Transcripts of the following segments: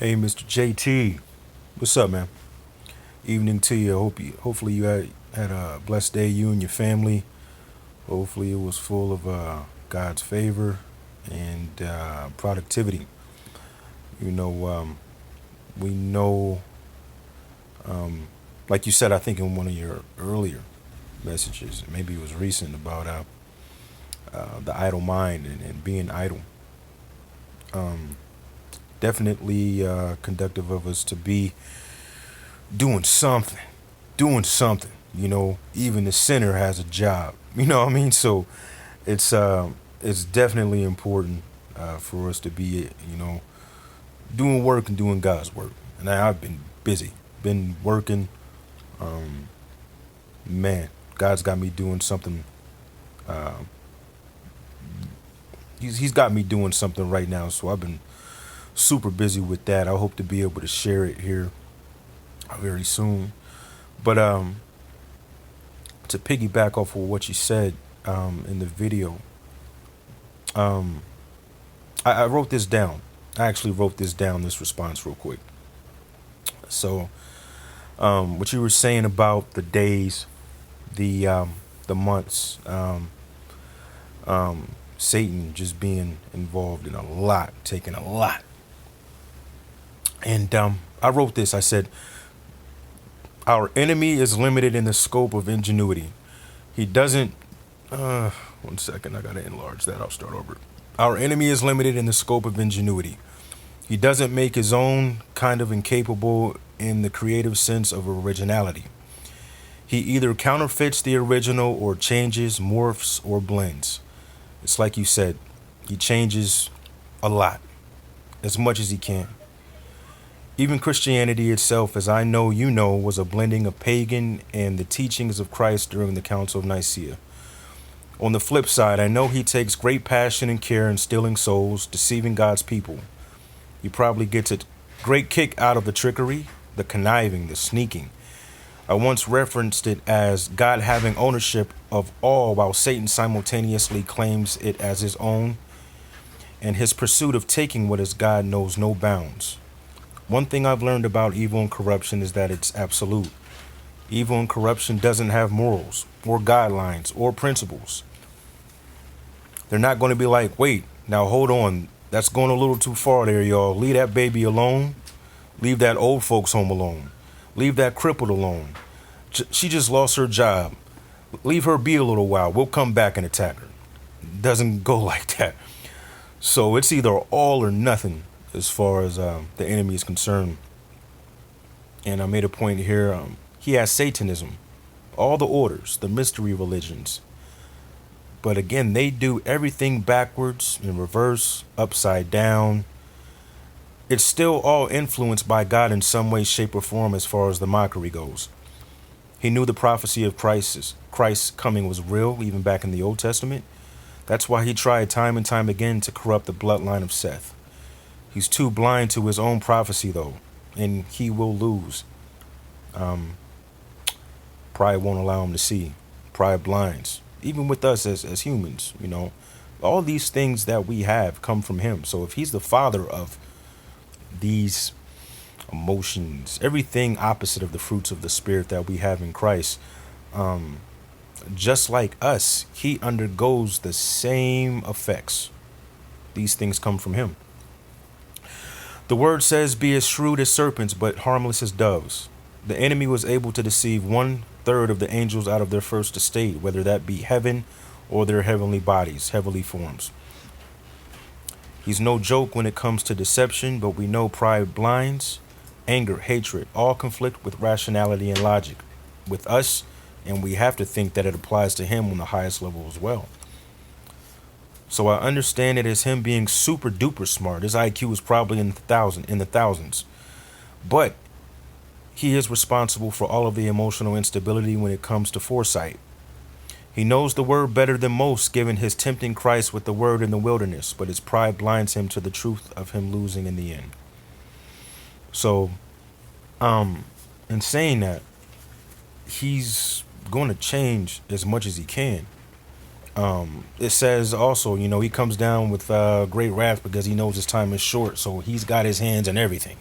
Hey, Mr. JT, what's up, man? Evening to you. Hopefully you had a blessed day, you and your family. Hopefully it was full of God's favor and productivity. You know, we know, um, like you said, I think in one of your earlier messages, maybe it was recent about the idle mind and being idle. Um, Definitely conductive of us to be doing something, doing something. Even the sinner has a job. You know what I mean? So it's definitely important for us to be doing work and doing God's work. And I've been busy, been working. Um, Man, God's got me doing something. Uh, he's got me doing something right now. So I've been super busy with that. I hope to be able to share it here very soon. But to piggyback off of what you said in the video, um, I wrote this down. I actually wrote this down, this response, real quick. So, what you were saying about the days, the months, Satan just being involved in a lot, taking a lot. And I wrote this. I said, "Our enemy is limited in the scope of ingenuity. He doesn't." One second, I gotta enlarge that. I'll start over. Our enemy is limited in the scope of ingenuity. He doesn't make his own kind of incapable in the creative sense of originality. He either counterfeits the original or changes, morphs, or blends. It's like you said, he changes a lot, as much as he can. Even Christianity itself, as I know you know, was a blending of pagan and the teachings of Christ during the Council of Nicaea. On the flip side, I know he takes great passion and care in stealing souls, deceiving God's people. He probably gets a great kick out of the trickery, the conniving, the sneaking. I once referenced it as God having ownership of all while Satan simultaneously claims it as his own, and his pursuit of taking what is God knows no bounds. One thing I've learned about evil and corruption is that it's absolute. Evil and corruption doesn't have morals or guidelines or principles. They're not going to be like, wait, now hold on, that's going a little too far there, y'all. Leave that baby alone. Leave that old folks home alone. Leave that crippled alone. She just lost her job. Leave her be a little while. We'll come back and attack her. Doesn't go like that. So it's either all or nothing as far as the enemy is concerned. And I made a point here. He has Satanism, all the orders, the mystery religions. But again, they do everything backwards, in reverse, upside down. It's still all influenced by God in some way, shape, or form as far as the mockery goes. He knew the prophecy of Christ's coming was real, even back in the Old Testament. That's why he tried time and time again to corrupt the bloodline of Seth. He's too blind to his own prophecy, though, and he will lose. Pride won't allow him to see. Pride blinds. Even with us as humans, all these things that we have come from him. So if he's the father of these emotions, everything opposite of the fruits of the spirit that we have in Christ, just like us, he undergoes the same effects. These things come from him. The word says, be as shrewd as serpents, but harmless as doves. The enemy was able to deceive 1/3 of the angels out of their first estate, whether that be heaven or their heavenly bodies, heavenly forms. He's no joke when it comes to deception, but we know pride blinds, anger, hatred, all conflict with rationality and logic with us, and we have to think that it applies to him on the highest level as well. So I understand it as him being super duper smart. His IQ is probably in the thousands. But he is responsible for all of the emotional instability when it comes to foresight. He knows the word better than most, given his tempting Christ with the word in the wilderness, but his pride blinds him to the truth of him losing in the end. So, in saying that, he's going to change as much as he can. It says also, he comes down with great wrath because he knows his time is short. So he's got his hands in everything.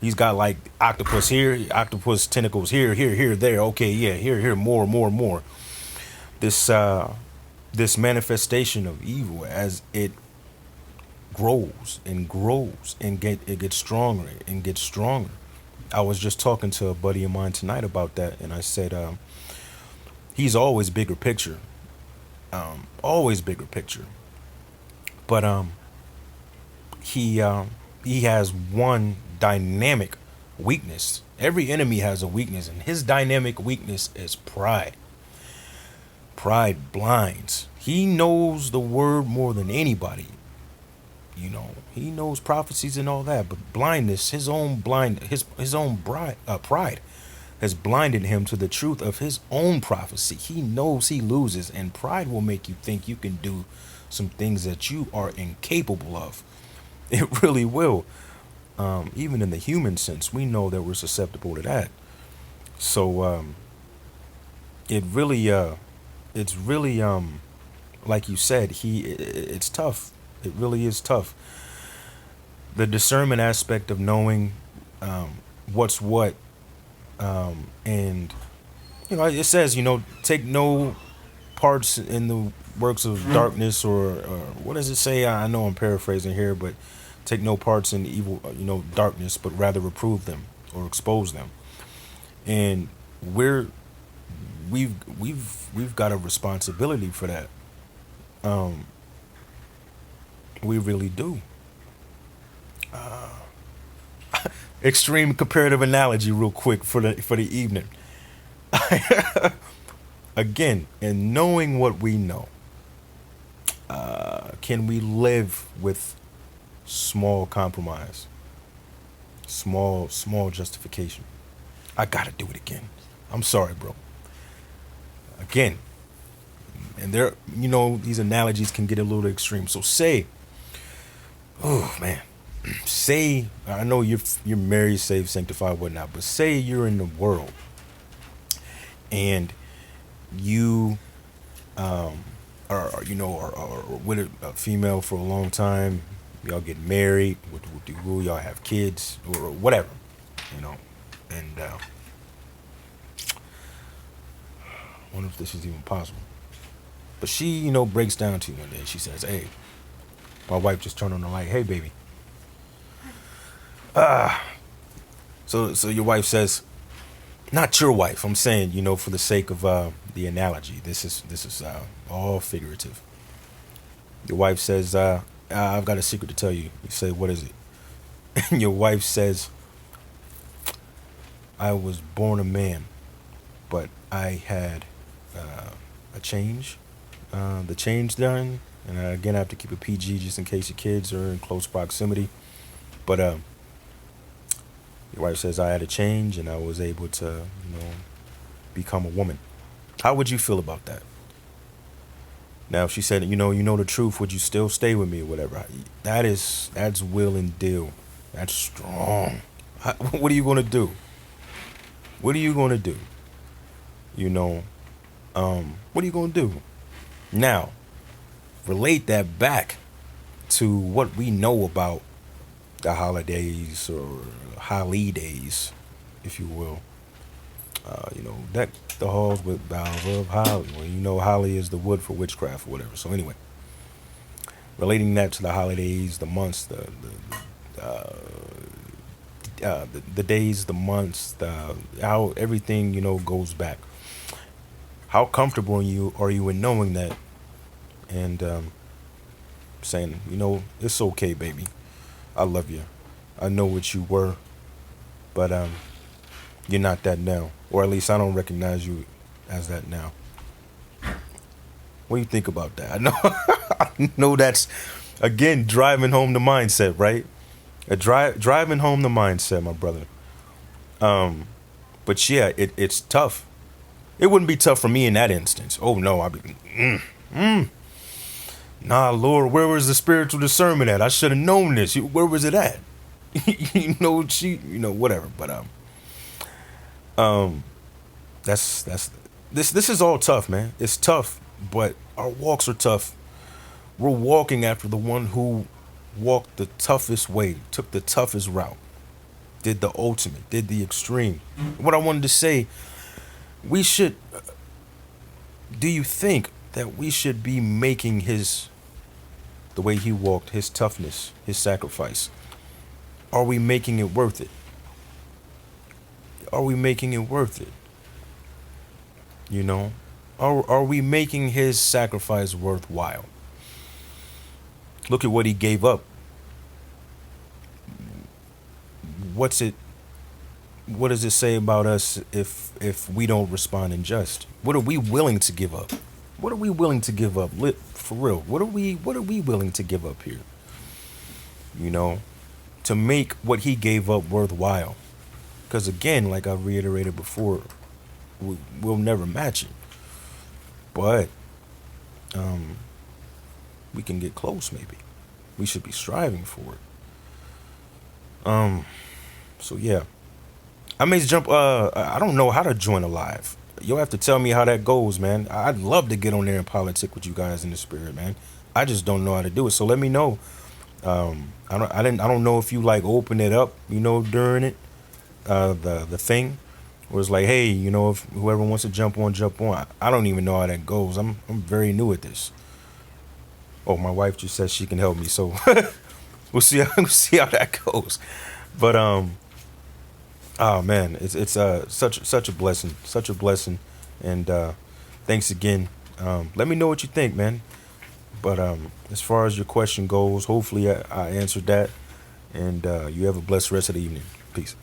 He's got like octopus here, octopus tentacles here, here, there. Okay, yeah, here, more. This this manifestation of evil, as it grows and grows and it gets stronger and gets stronger. I was just talking to a buddy of mine tonight about that, and I said he's always bigger picture, always bigger picture. But he has one dynamic weakness. Every enemy has a weakness, and his dynamic weakness is pride. Pride blinds. He knows the word more than anybody. He knows prophecies and all that, but blindness, his own pride has blinded him to the truth of his own prophecy. He knows he loses, and pride will make you think you can do some things that you are incapable of. It really will. Even in the human sense, we know that we're susceptible to that. So it really, it's really, like you said, it's tough. It really is tough. The discernment aspect of knowing what's what, and it says, take no parts in the works of darkness, or what does it say? I know I'm paraphrasing here, but take no parts in evil, darkness, but rather reprove them or expose them. And we've got a responsibility for that. We really do. Extreme comparative analogy, real quick, for the evening. Again, in knowing what we know, can we live with small compromise, small justification? I gotta do it again. I'm sorry, bro. Again, and these analogies can get a little extreme. So say, oh man, say, I know you're married, saved, sanctified, whatnot, but say you're in the world and you are with a female for a long time. Y'all get married, y'all have kids or whatever, and I wonder if this is even possible. But she, breaks down to you one day. She says, "Hey, my wife just turned on the light. Hey, baby." So your wife says, not your wife. I'm saying, for the sake of the analogy, this is all figurative. Your wife says, "I've got a secret to tell you." You say, "What is it?" And your wife says, "I was born a man, but I had a change. The change done, and again, I have to keep it PG just in case your kids are in close proximity. But your wife says I had a change, and I was able to, become a woman. How would you feel about that? Now, if she said, you know the truth, would you still stay with me or whatever? That's will and deal. That's strong. What are you gonna do? What are you gonna do? What are you gonna do? Now, relate that back to what we know about the holidays or holidays, if you will. Deck the halls with boughs of holly. Well, holly is the wood for witchcraft or whatever. So anyway, relating that to the holidays, the months, the days, the months, how everything goes back. How comfortable are you in knowing that, and saying, it's okay, baby. I love you. I know what you were, but you're not that now, or at least I don't recognize you as that now. What do you think about that? I know that's again driving home the mindset, right? Driving home the mindset, my brother. But yeah, it's tough. It wouldn't be tough for me in that instance. Oh no, I'd be, nah, Lord, where was the spiritual discernment at? I should have known this. Where was it at? Whatever. But this is all tough, man. It's tough, but our walks are tough. We're walking after the one who walked the toughest way, took the toughest route, did the ultimate, did the extreme. What I wanted to say, we should, do you think that we should be making his, the way he walked, his toughness, his sacrifice, are we making it worth it? Are we making it worth it? You know? Are we making his sacrifice worthwhile? Look at what he gave up. What's it what does it say about us if we don't respond in just? What are we willing to give up? What are we willing to give up? For real. What are we willing to give up here? You know, to make what he gave up worthwhile. Because again, like I reiterated before, we'll never match it. But we can get close maybe. We should be striving for it. So yeah. I may jump I don't know how to join a live. You'll have to tell me how that goes, man. I'd love to get on there and politic with you guys in the spirit, man. I just don't know how to do it. So let me know. I don't know if you like open it up, during it, the thing, where it's like, hey, if whoever wants to jump on, jump on. I don't even know how that goes. I'm very new at this. Oh, my wife just said she can help me, so we'll see how that goes. But oh man, it's such a blessing, and thanks again. Let me know what you think, man. But as far as your question goes, hopefully I answered that, and you have a blessed rest of the evening. Peace.